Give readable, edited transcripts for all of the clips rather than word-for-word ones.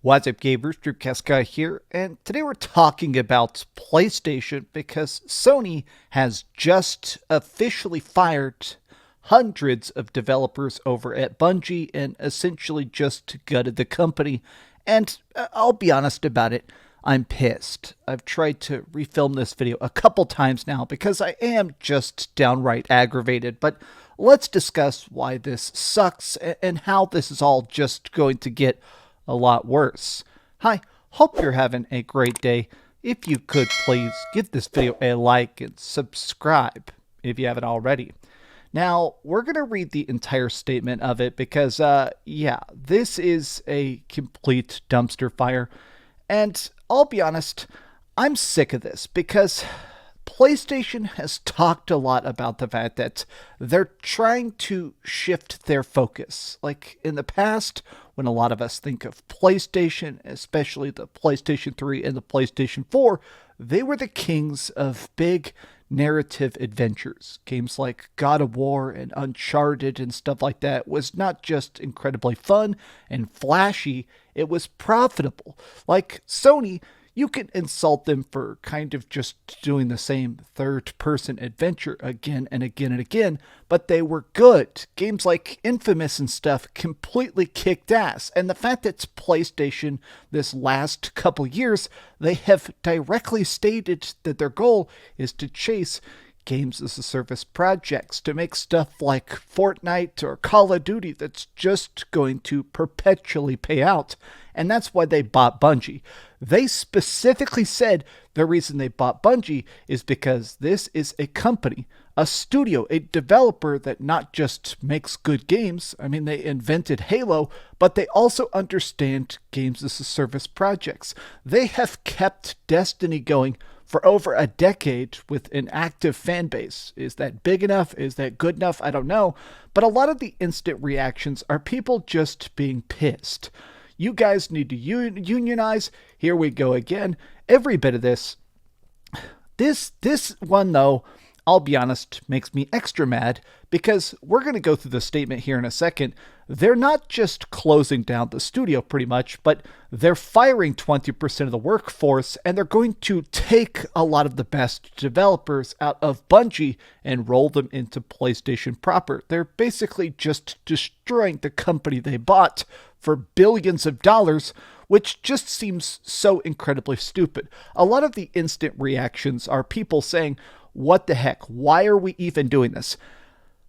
What's up, gamers? DreamcastGuy here, and today we're talking about PlayStation because Sony has just officially fired hundreds of developers over at Bungie and essentially just gutted the company. And I'll be honest about it, I'm pissed. I've tried to refilm this video a couple times now because I am just downright aggravated, but let's discuss why this sucks and how this is all just going to get a lot worse. Hi, hope you're having a great day. If you could please give this video a like and subscribe if you haven't already. Now, we're going to read the entire statement of it because, yeah, this is a complete dumpster fire. And I'll be honest, I'm sick of this because PlayStation has talked a lot about the fact that they're trying to shift their focus. Like in the past, when a lot of us think of PlayStation, especially the PlayStation 3 and the PlayStation 4, they were the kings of big narrative adventures. Games like God of War and Uncharted and stuff like that was not just incredibly fun and flashy, it was profitable. Like Sony, you can insult them for kind of just doing the same third-person adventure again and again and again, but they were good. Games like Infamous and stuff completely kicked ass, and the fact that PlayStation this last couple years, they have directly stated that their goal is to chase games as a service projects to make stuff like Fortnite or Call of Duty that's just going to perpetually pay out. And that's why they bought Bungie. They specifically said the reason they bought Bungie is because this is a company, a studio, a developer that not just makes good games. I mean, they invented Halo, but they also understand games as a service projects. They have kept Destiny going for over a decade with an active fan base. Is that big enough? Is that good enough? I don't know. But a lot of the instant reactions are people just being pissed. You guys need to unionize. Here we go again. Every bit of this. This one, though, I'll be honest, makes me extra mad because we're going to go through the statement here in a second. They're not just closing down the studio pretty much, but they're firing 20% of the workforce and they're going to take a lot of the best developers out of Bungie and roll them into PlayStation proper. They're basically just destroying the company they bought for billions of dollars, which just seems so incredibly stupid. A lot of the instant reactions are people saying, what the heck? Why are we even doing this?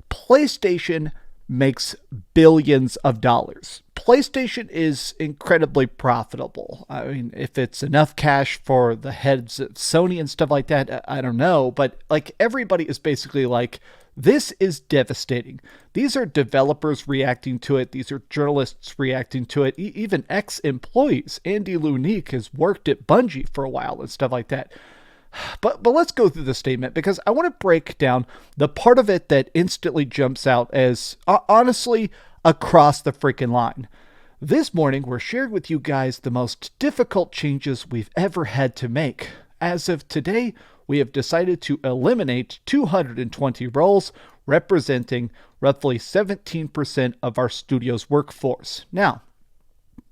PlayStation makes billions of dollars. PlayStation is incredibly profitable. I mean, if it's enough cash for the heads of Sony and stuff like that, I don't know. But like everybody is basically like, this is devastating. These are developers reacting to it. These are journalists reacting to it. Even ex-employees. Andy Lunique has worked at Bungie for a while and stuff like that. But let's go through the statement because I want to break down the part of it that instantly jumps out as honestly across the freaking line. This morning, we're sharing with you guys the most difficult changes we've ever had to make. As of today, we have decided to eliminate 220 roles, representing roughly 17% of our studio's workforce. Now,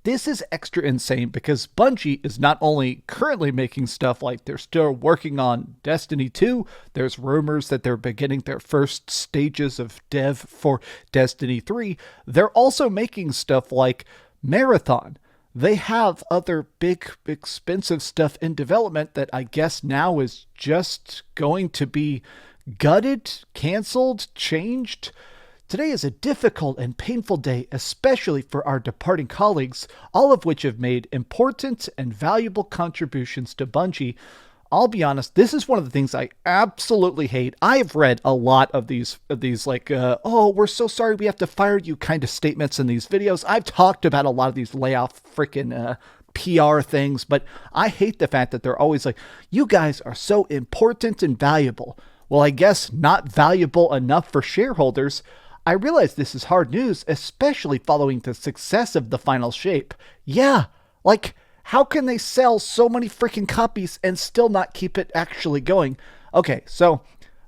this is extra insane because Bungie is not only currently making stuff like they're still working on Destiny 2, there's rumors that they're beginning their first stages of dev for Destiny 3, they're also making stuff like Marathon. They have other big, expensive stuff in development that I guess now is just going to be gutted, canceled, changed. Today is a difficult and painful day, especially for our departing colleagues, all of which have made important and valuable contributions to Bungie. I'll be honest, this is one of the things I absolutely hate. I've read a lot of these like, oh, we're so sorry we have to fire you kind of statements in these videos. I've talked about a lot of these layoff freaking PR things, but I hate the fact that they're always like, you guys are so important and valuable. Well, I guess not valuable enough for shareholders. I realize this is hard news, especially following the success of the final shape. Yeah, like, how can they sell so many freaking copies and still not keep it actually going? Okay, so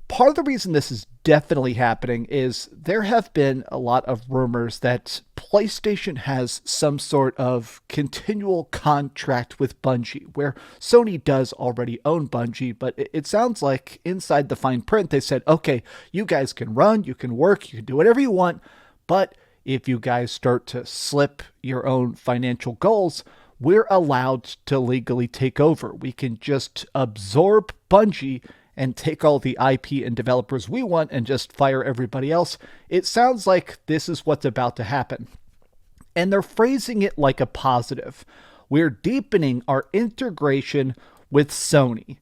Part of the reason this is definitely happening is there have been a lot of rumors that PlayStation has some sort of continual contract with Bungie, where Sony does already own Bungie, but it sounds like inside the fine print they said, okay, you guys can run, you can work, you can do whatever you want, but if you guys start to slip your own financial goals, we're allowed to legally take over. We can just absorb Bungie and take all the IP and developers we want and just fire everybody else. It sounds like this is what's about to happen. And they're phrasing it like a positive. We're deepening our integration with Sony,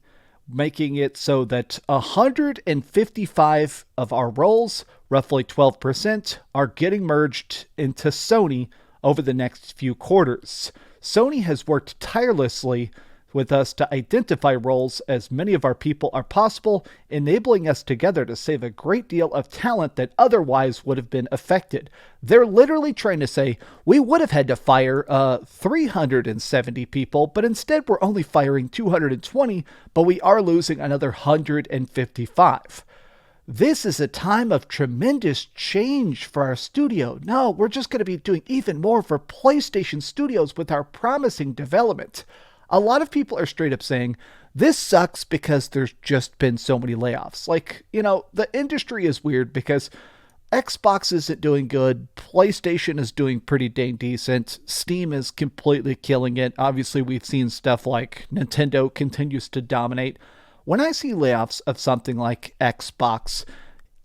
making it so that 155 of our roles, roughly 12%, are getting merged into Sony over the next few quarters. Sony has worked tirelessly with us to identify roles as many of our people are possible, enabling us together to save a great deal of talent that otherwise would have been affected. They're literally trying to say, we would have had to fire 370 people, but instead we're only firing 220, but we are losing another 155. This is a time of tremendous change for our studio. No, we're just going to be doing even more for PlayStation Studios with our promising development. A lot of people are straight up saying, this sucks because there's just been so many layoffs. Like, the industry is weird because Xbox isn't doing good. PlayStation is doing pretty dang decent. Steam is completely killing it. Obviously, we've seen stuff like Nintendo continues to dominate. When I see layoffs of something like Xbox,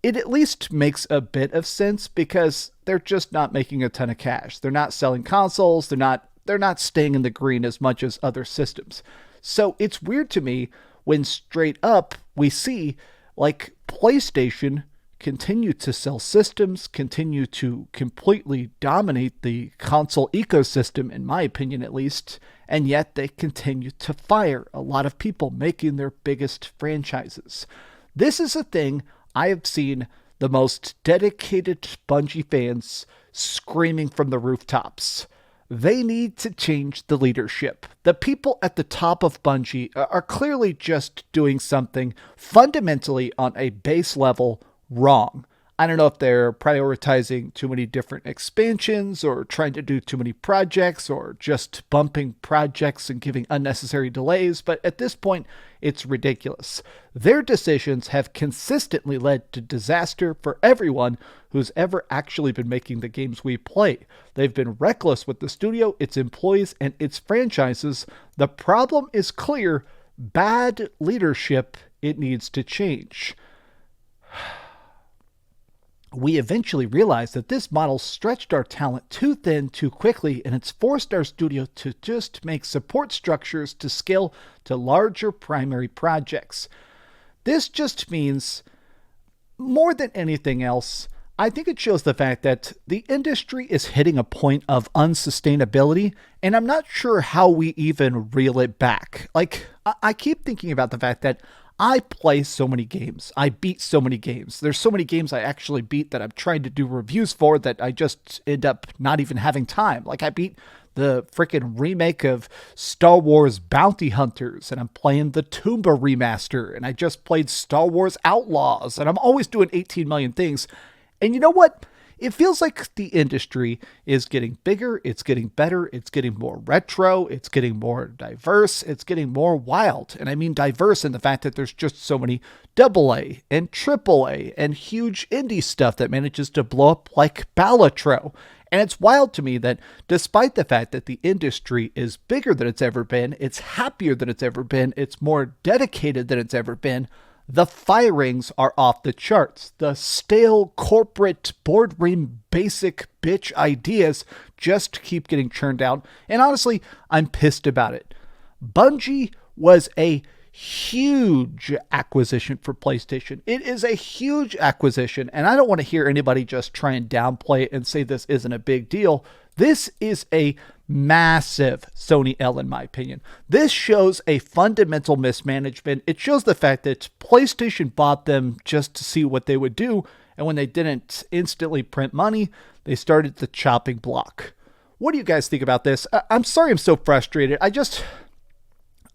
it at least makes a bit of sense because they're just not making a ton of cash. They're not selling consoles. They're not staying in the green as much as other systems. So it's weird to me when straight up we see like PlayStation continue to sell systems, continue to completely dominate the console ecosystem, in my opinion at least, and yet they continue to fire a lot of people making their biggest franchises. This is a thing I have seen the most dedicated Bungie fans screaming from the rooftops. They need to change the leadership. The people at the top of Bungie are clearly just doing something fundamentally on a base level wrong. I don't know if they're prioritizing too many different expansions or trying to do too many projects or just bumping projects and giving unnecessary delays, but at this point, it's ridiculous. Their decisions have consistently led to disaster for everyone who's ever actually been making the games we play. They've been reckless with the studio, its employees, and its franchises. The problem is clear. Bad leadership. It needs to change. We eventually realized that this model stretched our talent too thin too quickly, and it's forced our studio to just make support structures to scale to larger primary projects. This just means, more than anything else, I think it shows the fact that the industry is hitting a point of unsustainability, and I'm not sure how we even reel it back. Like, I keep thinking about the fact that I play so many games. I beat so many games. There's so many games I actually beat that I'm trying to do reviews for that I just end up not even having time. Like I beat the freaking remake of Star Wars Bounty Hunters, and I'm playing the Tomba remaster, and I just played Star Wars Outlaws, and I'm always doing 18 million things. And you know what? It feels like the industry is getting bigger, it's getting better, it's getting more retro, it's getting more diverse, it's getting more wild. And I mean diverse in the fact that there's just so many AA and AAA and huge indie stuff that manages to blow up like Balatro. And it's wild to me that despite the fact that the industry is bigger than it's ever been, it's happier than it's ever been, it's more dedicated than it's ever been, the firings are off the charts. The stale corporate boardroom basic bitch ideas just keep getting churned out. And honestly, I'm pissed about it. Bungie was a huge acquisition for PlayStation. It is a huge acquisition, and I don't want to hear anybody just try and downplay it and say this isn't a big deal. This is a massive Sony L, in my opinion. This shows a fundamental mismanagement. It shows the fact that PlayStation bought them just to see what they would do, and when they didn't instantly print money, they started the chopping block. What do you guys think about this? I'm sorry I'm so frustrated.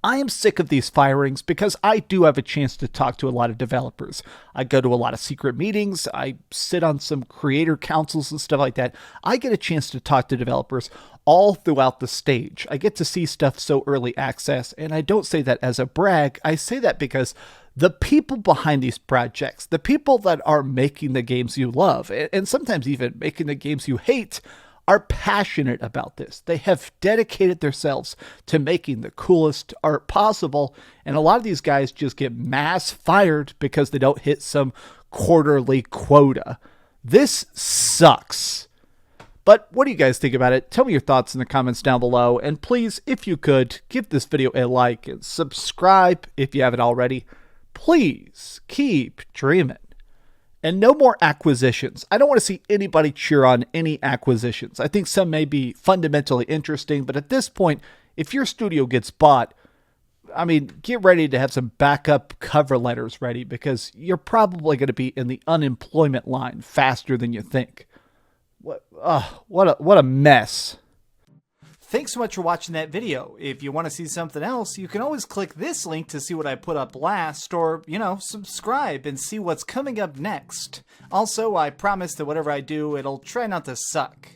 I am sick of these firings because I do have a chance to talk to a lot of developers. I go to a lot of secret meetings. I sit on some creator councils and stuff like that. I get a chance to talk to developers all throughout the stage. I get to see stuff so early access, and I don't say that as a brag. I say that because the people behind these projects, the people that are making the games you love, and sometimes even making the games you hate, are passionate about this. They have dedicated themselves to making the coolest art possible, and a lot of these guys just get mass fired because they don't hit some quarterly quota. This sucks. But what do you guys think about it? Tell me your thoughts in the comments down below, and please, if you could, give this video a like and subscribe if you haven't already. Please keep dreaming. And no more acquisitions. I don't want to see anybody cheer on any acquisitions. I think some may be fundamentally interesting, but at this point, if your studio gets bought, I mean, get ready to have some backup cover letters ready because you're probably going to be in the unemployment line faster than you think. What a mess. Thanks so much for watching that video. If you want to see something else, you can always click this link to see what I put up last, or, subscribe and see what's coming up next. Also, I promise that whatever I do, it'll try not to suck.